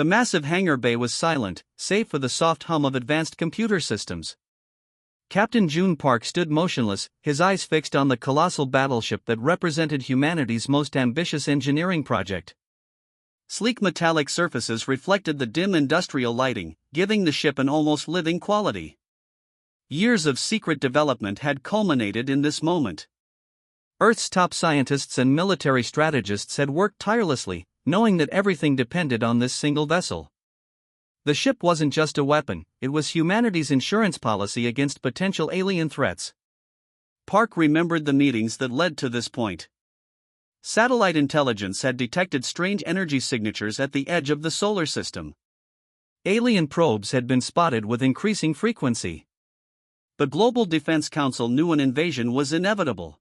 The massive hangar bay was silent, save for the soft hum of advanced computer systems. Captain June Park stood motionless, his eyes fixed on the colossal battleship that represented humanity's most ambitious engineering project. Sleek metallic surfaces reflected the dim industrial lighting, giving the ship an almost living quality. Years of secret development had culminated in this moment. Earth's top scientists and military strategists had worked tirelessly, knowing that everything depended on this single vessel. The ship wasn't just a weapon, it was humanity's insurance policy against potential alien threats. Park remembered the meetings that led to this point. Satellite intelligence had detected strange energy signatures at the edge of the solar system. Alien probes had been spotted with increasing frequency. The Global Defense Council knew an invasion was inevitable.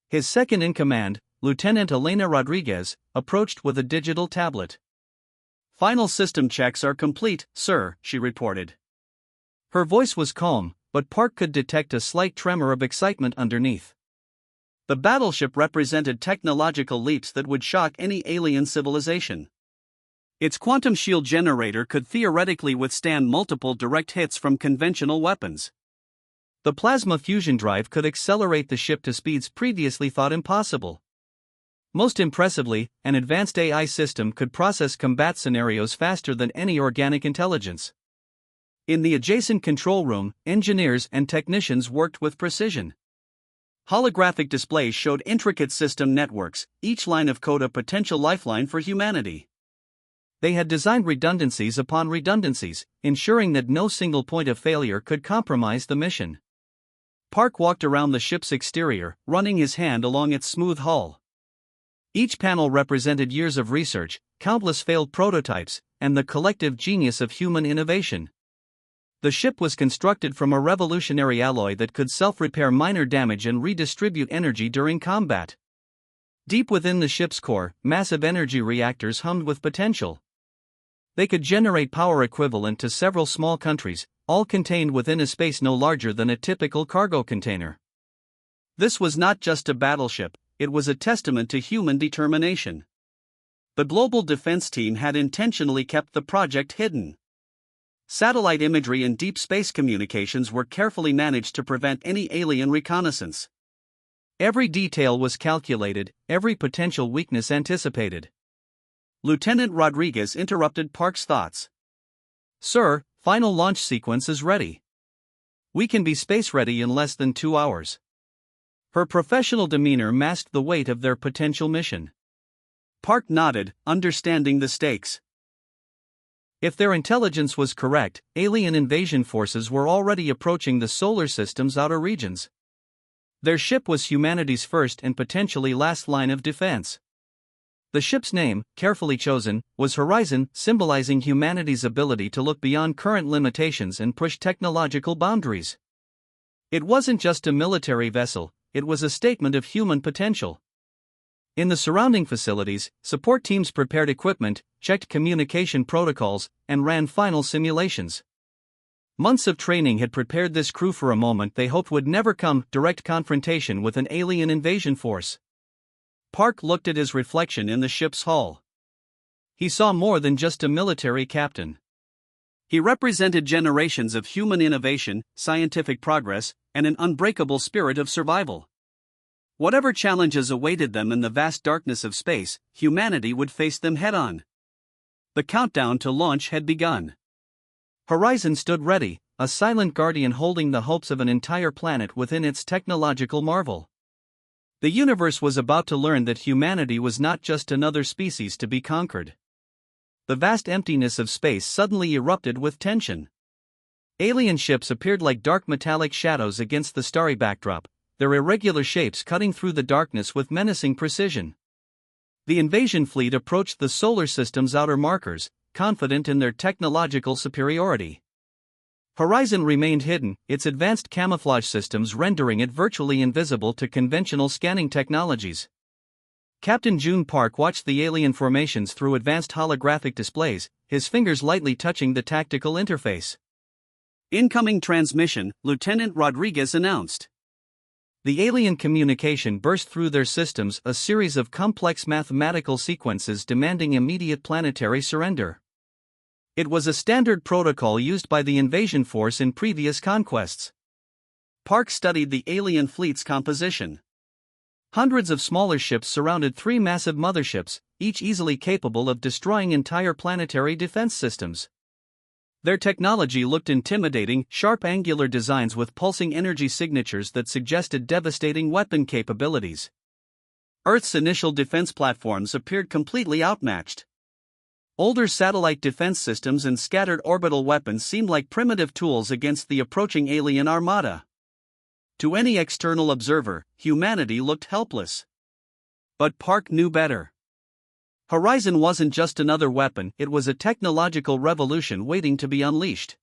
His second-in-command, Lieutenant Elena Rodriguez, approached with a digital tablet. "Final system checks are complete, sir," she reported. Her voice was calm, but Park could detect a slight tremor of excitement underneath. The battleship represented technological leaps that would shock any alien civilization. Its quantum shield generator could theoretically withstand multiple direct hits from conventional weapons. The plasma fusion drive could accelerate the ship to speeds previously thought impossible. Most impressively, an advanced AI system could process combat scenarios faster than any organic intelligence. In the adjacent control room, engineers and technicians worked with precision. Holographic displays showed intricate system networks, each line of code a potential lifeline for humanity. They had designed redundancies upon redundancies, ensuring that no single point of failure could compromise the mission. Park walked around the ship's exterior, running his hand along its smooth hull. Each panel represented years of research, countless failed prototypes, and the collective genius of human innovation. The ship was constructed from a revolutionary alloy that could self-repair minor damage and redistribute energy during combat. Deep within the ship's core, massive energy reactors hummed with potential. They could generate power equivalent to several small countries, all contained within a space no larger than a typical cargo container. This was not just a battleship, it was a testament to human determination. The Global Defense Team had intentionally kept the project hidden. Satellite imagery and deep space communications were carefully managed to prevent any alien reconnaissance. Every detail was calculated, every potential weakness anticipated. Lieutenant Rodriguez interrupted Park's thoughts. "Sir, final launch sequence is ready. We can be space ready in less than 2 hours." Her professional demeanor masked the weight of their potential mission. Park nodded, understanding the stakes. If their intelligence was correct, alien invasion forces were already approaching the solar system's outer regions. Their ship was humanity's first and potentially last line of defense. The ship's name, carefully chosen, was Horizon, symbolizing humanity's ability to look beyond current limitations and push technological boundaries. It wasn't just a military vessel, it was a statement of human potential. In the surrounding facilities, support teams prepared equipment, checked communication protocols, and ran final simulations. Months of training had prepared this crew for a moment they hoped would never come: direct confrontation with an alien invasion force. Park looked at his reflection in the ship's hull. He saw more than just a military captain. He represented generations of human innovation, scientific progress, and an unbreakable spirit of survival. Whatever challenges awaited them in the vast darkness of space, humanity would face them head-on. The countdown to launch had begun. Horizon stood ready, a silent guardian holding the hopes of an entire planet within its technological marvel. The universe was about to learn that humanity was not just another species to be conquered. The vast emptiness of space suddenly erupted with tension. Alien ships appeared like dark metallic shadows against the starry backdrop, their irregular shapes cutting through the darkness with menacing precision. The invasion fleet approached the solar system's outer markers, confident in their technological superiority. Horizon remained hidden, its advanced camouflage systems rendering it virtually invisible to conventional scanning technologies. Captain June Park watched the alien formations through advanced holographic displays, his fingers lightly touching the tactical interface. "Incoming transmission," Lieutenant Rodriguez announced. The alien communication burst through their systems, a series of complex mathematical sequences demanding immediate planetary surrender. It was a standard protocol used by the invasion force in previous conquests. Park studied the alien fleet's composition. Hundreds of smaller ships surrounded three massive motherships, each easily capable of destroying entire planetary defense systems. Their technology looked intimidating, sharp angular designs with pulsing energy signatures that suggested devastating weapon capabilities. Earth's initial defense platforms appeared completely outmatched. Older satellite defense systems and scattered orbital weapons seemed like primitive tools against the approaching alien armada. To any external observer, humanity looked helpless. But Park knew better. Horizon wasn't just another weapon, it was a technological revolution waiting to be unleashed.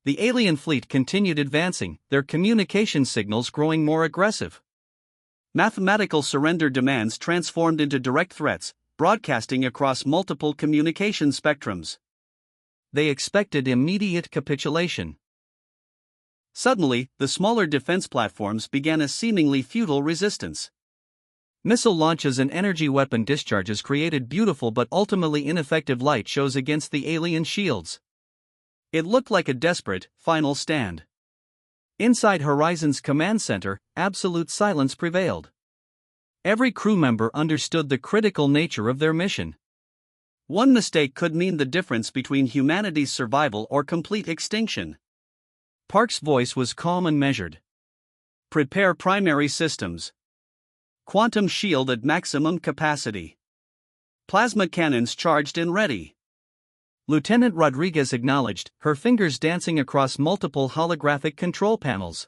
The alien fleet continued advancing, their communication signals growing more aggressive. Mathematical surrender demands transformed into direct threats, broadcasting across multiple communication spectrums. They expected immediate capitulation. Suddenly, the smaller defense platforms began a seemingly futile resistance. Missile launches and energy weapon discharges created beautiful but ultimately ineffective light shows against the alien shields. It looked like a desperate, final stand. Inside Horizon's command center, absolute silence prevailed. Every crew member understood the critical nature of their mission. One mistake could mean the difference between humanity's survival or complete extinction. Park's voice was calm and measured. Prepare primary systems. Quantum shield at maximum capacity. Plasma cannons charged and ready. Lieutenant Rodriguez acknowledged, her fingers dancing across multiple holographic control panels.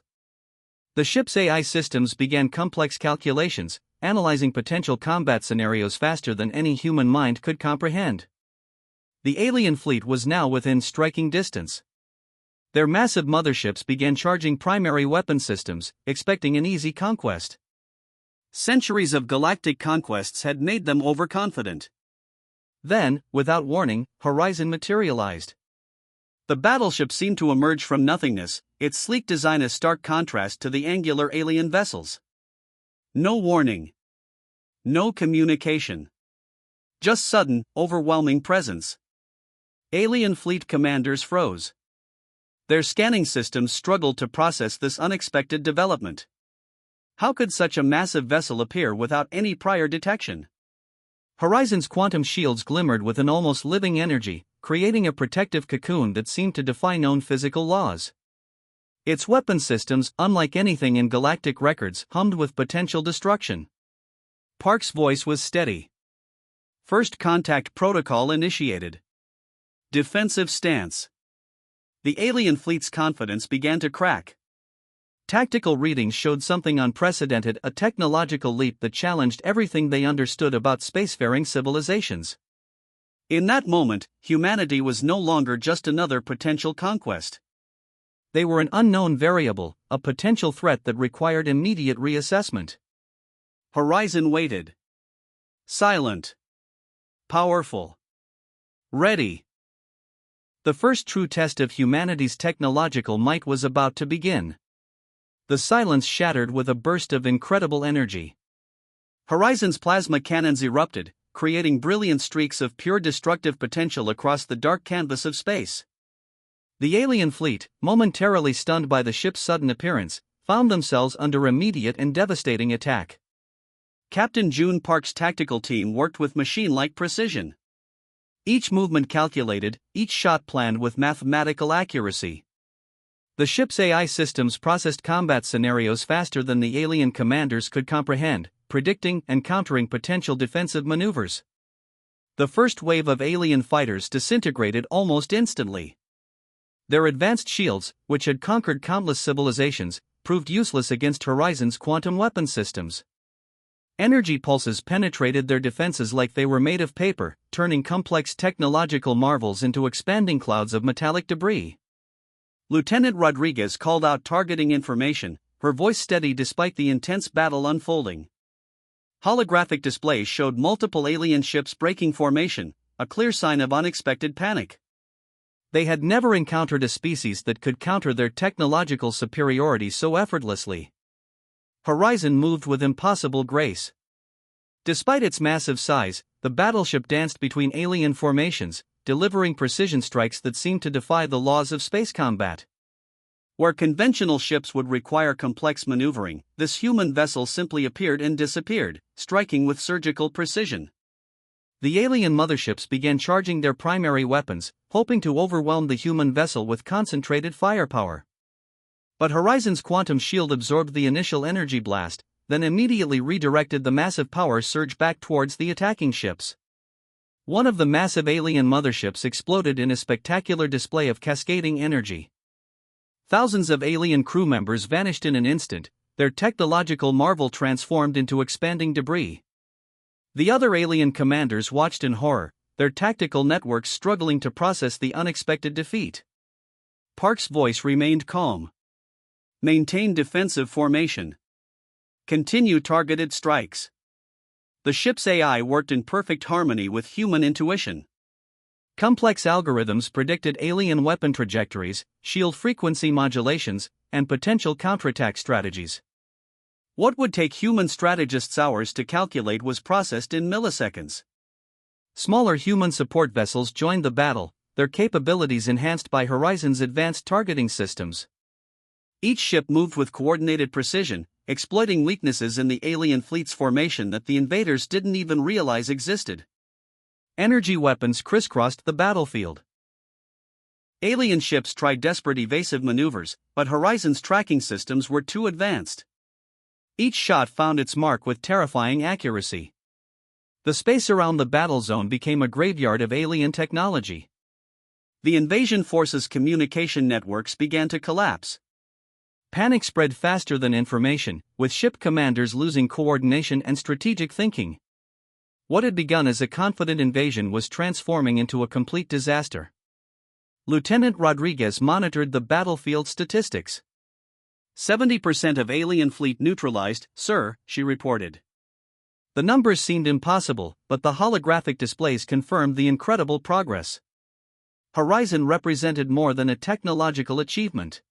The ship's AI systems began complex calculations, analyzing potential combat scenarios faster than any human mind could comprehend. The alien fleet was now within striking distance. Their massive motherships began charging primary weapon systems, expecting an easy conquest. Centuries of galactic conquests had made them overconfident. Then, without warning, Horizon materialized. The battleship seemed to emerge from nothingness, its sleek design a stark contrast to the angular alien vessels. No warning. No communication. Just sudden, overwhelming presence. Alien fleet commanders froze. Their scanning systems struggled to process this unexpected development. How could such a massive vessel appear without any prior detection? Horizon's quantum shields glimmered with an almost living energy, creating a protective cocoon that seemed to defy known physical laws. Its weapon systems, unlike anything in galactic records, hummed with potential destruction. Park's voice was steady. First contact protocol initiated. Defensive stance. The alien fleet's confidence began to crack. Tactical readings showed something unprecedented, a technological leap that challenged everything they understood about spacefaring civilizations. In that moment, humanity was no longer just another potential conquest. They were an unknown variable, a potential threat that required immediate reassessment. Horizon waited. Silent. Powerful. Ready. The first true test of humanity's technological might was about to begin. The silence shattered with a burst of incredible energy. Horizon's plasma cannons erupted, creating brilliant streaks of pure destructive potential across the dark canvas of space. The alien fleet, momentarily stunned by the ship's sudden appearance, found themselves under immediate and devastating attack. Captain June Park's tactical team worked with machine-like precision. Each movement calculated, each shot planned with mathematical accuracy. The ship's AI systems processed combat scenarios faster than the alien commanders could comprehend, predicting and countering potential defensive maneuvers. The first wave of alien fighters disintegrated almost instantly. Their advanced shields, which had conquered countless civilizations, proved useless against Horizon's quantum weapon systems. Energy pulses penetrated their defenses like they were made of paper, turning complex technological marvels into expanding clouds of metallic debris. Lieutenant Rodriguez called out targeting information, her voice steady despite the intense battle unfolding. Holographic displays showed multiple alien ships breaking formation, a clear sign of unexpected panic. They had never encountered a species that could counter their technological superiority so effortlessly. Horizon moved with impossible grace. Despite its massive size, the battleship danced between alien formations, delivering precision strikes that seemed to defy the laws of space combat. Where conventional ships would require complex maneuvering, this human vessel simply appeared and disappeared, striking with surgical precision. The alien motherships began charging their primary weapons, hoping to overwhelm the human vessel with concentrated firepower. But Horizon's quantum shield absorbed the initial energy blast, then immediately redirected the massive power surge back towards the attacking ships. One of the massive alien motherships exploded in a spectacular display of cascading energy. Thousands of alien crew members vanished in an instant, their technological marvel transformed into expanding debris. The other alien commanders watched in horror, their tactical networks struggling to process the unexpected defeat. Park's voice remained calm. Maintain defensive formation. Continue targeted strikes. The ship's AI worked in perfect harmony with human intuition. Complex algorithms predicted alien weapon trajectories, shield frequency modulations, and potential counterattack strategies. What would take human strategists hours to calculate was processed in milliseconds. Smaller human support vessels joined the battle, their capabilities enhanced by Horizon's advanced targeting systems. Each ship moved with coordinated precision, exploiting weaknesses in the alien fleet's formation that the invaders didn't even realize existed. Energy weapons crisscrossed the battlefield. Alien ships tried desperate evasive maneuvers, but Horizon's tracking systems were too advanced. Each shot found its mark with terrifying accuracy. The space around the battle zone became a graveyard of alien technology. The invasion forces' communication networks began to collapse. Panic spread faster than information, with ship commanders losing coordination and strategic thinking. What had begun as a confident invasion was transforming into a complete disaster. Lieutenant Rodriguez monitored the battlefield statistics. 70% of alien fleet neutralized, sir, she reported. The numbers seemed impossible, but the holographic displays confirmed the incredible progress. Horizon represented more than a technological achievement.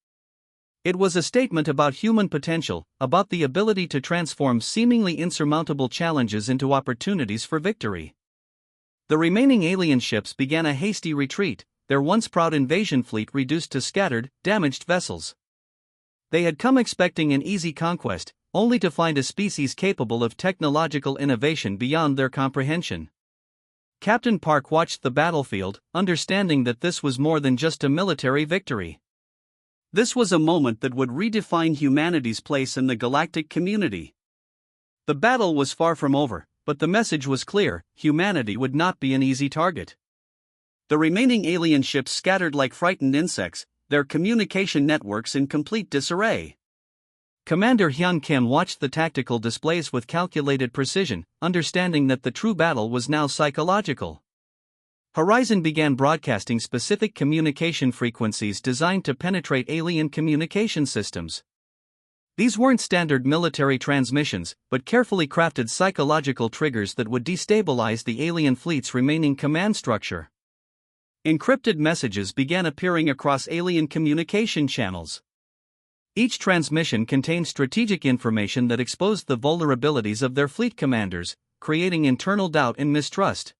It was a statement about human potential, about the ability to transform seemingly insurmountable challenges into opportunities for victory. The remaining alien ships began a hasty retreat, their once proud invasion fleet reduced to scattered, damaged vessels. They had come expecting an easy conquest, only to find a species capable of technological innovation beyond their comprehension. Captain Park watched the battlefield, understanding that this was more than just a military victory. This was a moment that would redefine humanity's place in the galactic community. The battle was far from over, but the message was clear: humanity would not be an easy target. The remaining alien ships scattered like frightened insects, their communication networks in complete disarray. Commander Hyun Kim watched the tactical displays with calculated precision, understanding that the true battle was now psychological. Horizon began broadcasting specific communication frequencies designed to penetrate alien communication systems. These weren't standard military transmissions, but carefully crafted psychological triggers that would destabilize the alien fleet's remaining command structure. Encrypted messages began appearing across alien communication channels. Each transmission contained strategic information that exposed the vulnerabilities of their fleet commanders, creating internal doubt and mistrust.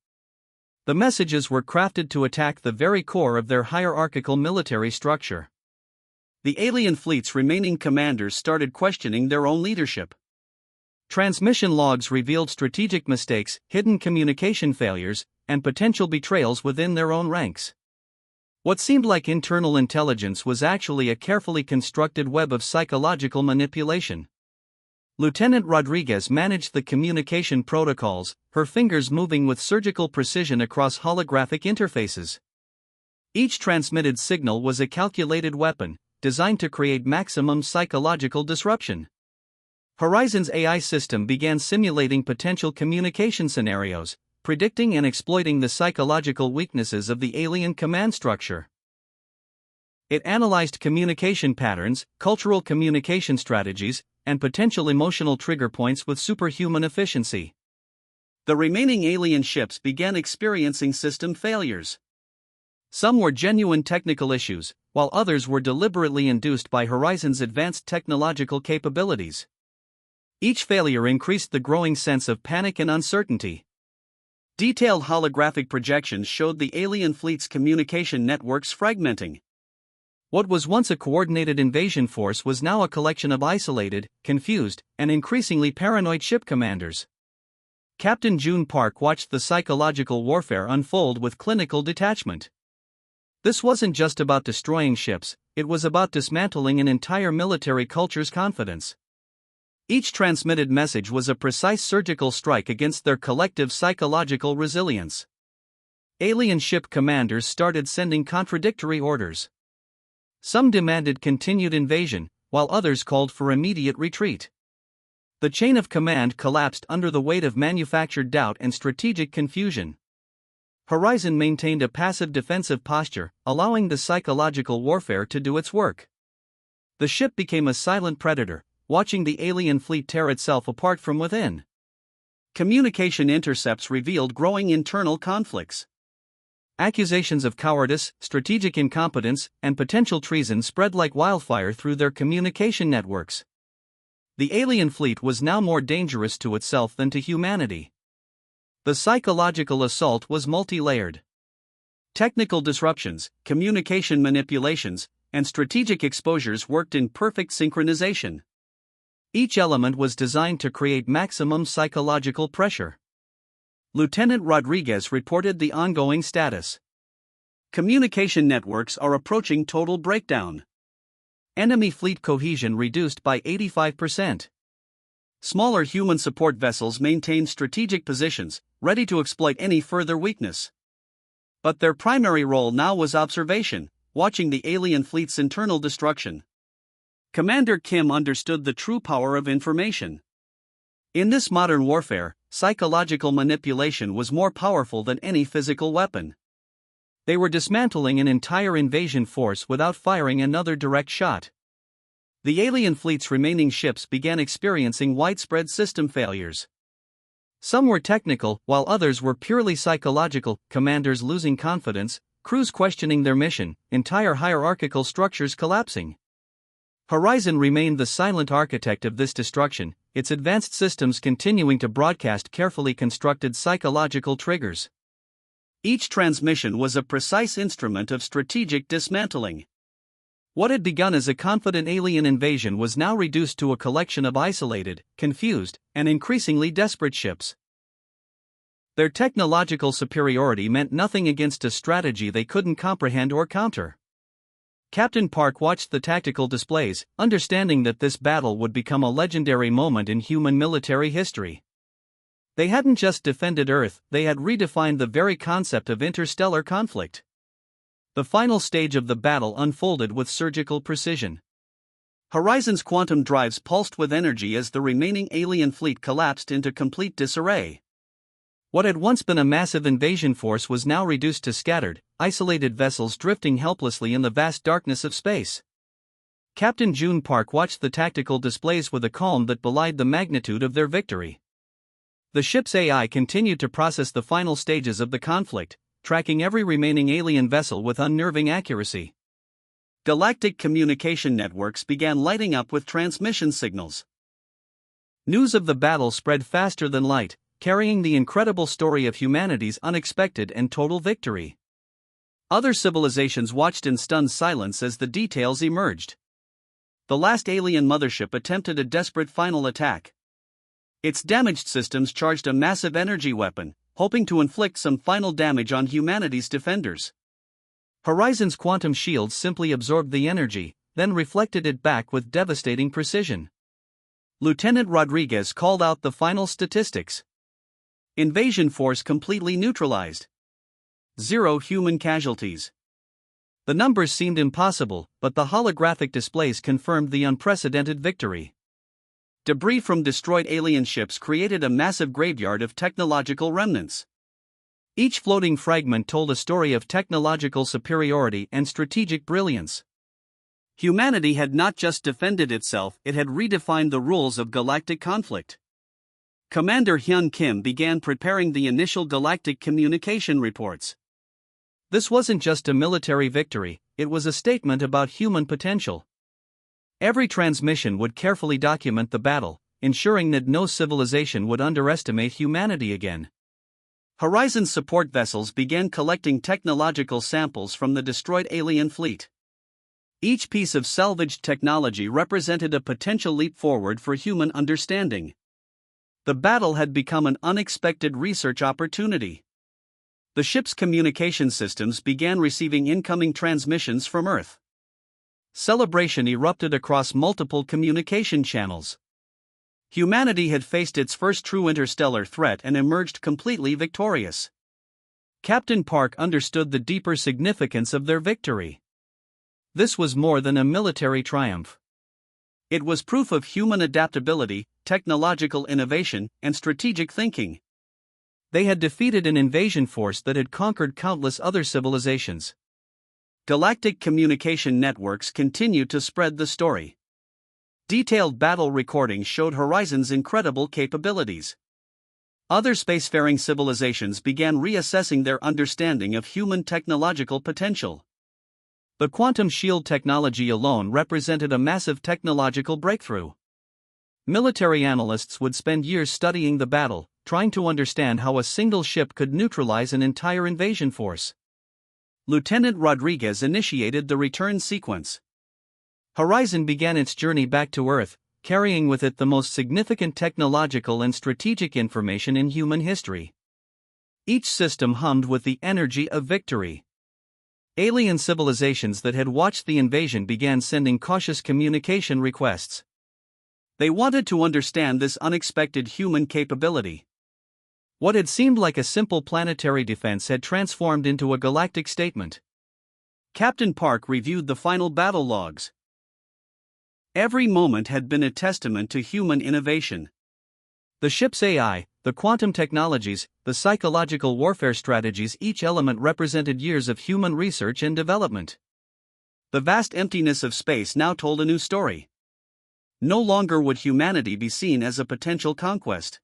The messages were crafted to attack the very core of their hierarchical military structure. The alien fleet's remaining commanders started questioning their own leadership. Transmission logs revealed strategic mistakes, hidden communication failures, and potential betrayals within their own ranks. What seemed like internal intelligence was actually a carefully constructed web of psychological manipulation. Lieutenant Rodriguez managed the communication protocols, her fingers moving with surgical precision across holographic interfaces. Each transmitted signal was a calculated weapon, designed to create maximum psychological disruption. Horizon's AI system began simulating potential communication scenarios, predicting and exploiting the psychological weaknesses of the alien command structure. It analyzed communication patterns, cultural communication strategies, and potential emotional trigger points with superhuman efficiency. The remaining alien ships began experiencing system failures. Some were genuine technical issues, while others were deliberately induced by Horizon's advanced technological capabilities. Each failure increased the growing sense of panic and uncertainty. Detailed holographic projections showed the alien fleet's communication networks fragmenting. What was once a coordinated invasion force was now a collection of isolated, confused, and increasingly paranoid ship commanders. Captain June Park watched the psychological warfare unfold with clinical detachment. This wasn't just about destroying ships, it was about dismantling an entire military culture's confidence. Each transmitted message was a precise surgical strike against their collective psychological resilience. Alien ship commanders started sending contradictory orders. Some demanded continued invasion, while others called for immediate retreat. The chain of command collapsed under the weight of manufactured doubt and strategic confusion. Horizon maintained a passive defensive posture, allowing the psychological warfare to do its work. The ship became a silent predator, watching the alien fleet tear itself apart from within. Communication intercepts revealed growing internal conflicts. Accusations of cowardice, strategic incompetence, and potential treason spread like wildfire through their communication networks. The alien fleet was now more dangerous to itself than to humanity. The psychological assault was multi-layered. Technical disruptions, communication manipulations, and strategic exposures worked in perfect synchronization. Each element was designed to create maximum psychological pressure. Lieutenant Rodriguez reported the ongoing status. Communication networks are approaching total breakdown. Enemy fleet cohesion reduced by 85%. Smaller human support vessels maintained strategic positions, ready to exploit any further weakness. But their primary role now was observation, watching the alien fleet's internal destruction. Commander Kim understood the true power of information. In this modern warfare, psychological manipulation was more powerful than any physical weapon. They were dismantling an entire invasion force without firing another direct shot. The alien fleet's remaining ships began experiencing widespread system failures. Some were technical, while others were purely psychological, commanders losing confidence, crews questioning their mission, entire hierarchical structures collapsing. Horizon remained the silent architect of this destruction, its advanced systems continuing to broadcast carefully constructed psychological triggers. Each transmission was a precise instrument of strategic dismantling. What had begun as a confident alien invasion was now reduced to a collection of isolated, confused, and increasingly desperate ships. Their technological superiority meant nothing against a strategy they couldn't comprehend or counter. Captain Park watched the tactical displays, understanding that this battle would become a legendary moment in human military history. They hadn't just defended Earth, they had redefined the very concept of interstellar conflict. The final stage of the battle unfolded with surgical precision. Horizon's quantum drives pulsed with energy as the remaining alien fleet collapsed into complete disarray. What had once been a massive invasion force was now reduced to scattered, isolated vessels drifting helplessly in the vast darkness of space. Captain June Park watched the tactical displays with a calm that belied the magnitude of their victory. The ship's AI continued to process the final stages of the conflict, tracking every remaining alien vessel with unnerving accuracy. Galactic communication networks began lighting up with transmission signals. News of the battle spread faster than light, carrying the incredible story of humanity's unexpected and total victory. Other civilizations watched in stunned silence as the details emerged. The last alien mothership attempted a desperate final attack. Its damaged systems charged a massive energy weapon, hoping to inflict some final damage on humanity's defenders. Horizon's quantum shields simply absorbed the energy, then reflected it back with devastating precision. Lieutenant Rodriguez called out the final statistics. Invasion force completely neutralized. 0 human casualties. The numbers seemed impossible, but the holographic displays confirmed the unprecedented victory. Debris from destroyed alien ships created a massive graveyard of technological remnants. Each floating fragment told a story of technological superiority and strategic brilliance. Humanity had not just defended itself, it had redefined the rules of galactic conflict. Commander Hyun Kim began preparing the initial galactic communication reports. This wasn't just a military victory, it was a statement about human potential. Every transmission would carefully document the battle, ensuring that no civilization would underestimate humanity again. Horizon's support vessels began collecting technological samples from the destroyed alien fleet. Each piece of salvaged technology represented a potential leap forward for human understanding. The battle had become an unexpected research opportunity. The ship's communication systems began receiving incoming transmissions from Earth. Celebration erupted across multiple communication channels. Humanity had faced its first true interstellar threat and emerged completely victorious. Captain Park understood the deeper significance of their victory. This was more than a military triumph. It was proof of human adaptability, technological innovation, and strategic thinking. They had defeated an invasion force that had conquered countless other civilizations. Galactic communication networks continued to spread the story. Detailed battle recordings showed Horizon's incredible capabilities. Other spacefaring civilizations began reassessing their understanding of human technological potential. The quantum shield technology alone represented a massive technological breakthrough. Military analysts would spend years studying the battle, trying to understand how a single ship could neutralize an entire invasion force. Lieutenant Rodriguez initiated the return sequence. Horizon began its journey back to Earth, carrying with it the most significant technological and strategic information in human history. Each system hummed with the energy of victory. Alien civilizations that had watched the invasion began sending cautious communication requests. They wanted to understand this unexpected human capability. What had seemed like a simple planetary defense had transformed into a galactic statement. Captain Park reviewed the final battle logs. Every moment had been a testament to human innovation. The ship's AI, the quantum technologies, the psychological warfare strategies, each element represented years of human research and development. The vast emptiness of space now told a new story. No longer would humanity be seen as a potential conquest.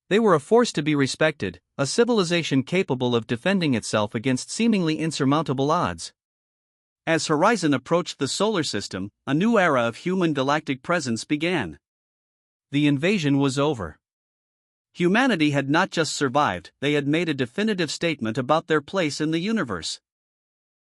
They were a force to be respected, a civilization capable of defending itself against seemingly insurmountable odds. As Horizon approached the solar system, a new era of human galactic presence began. The invasion was over. Humanity had not just survived, they had made a definitive statement about their place in the universe.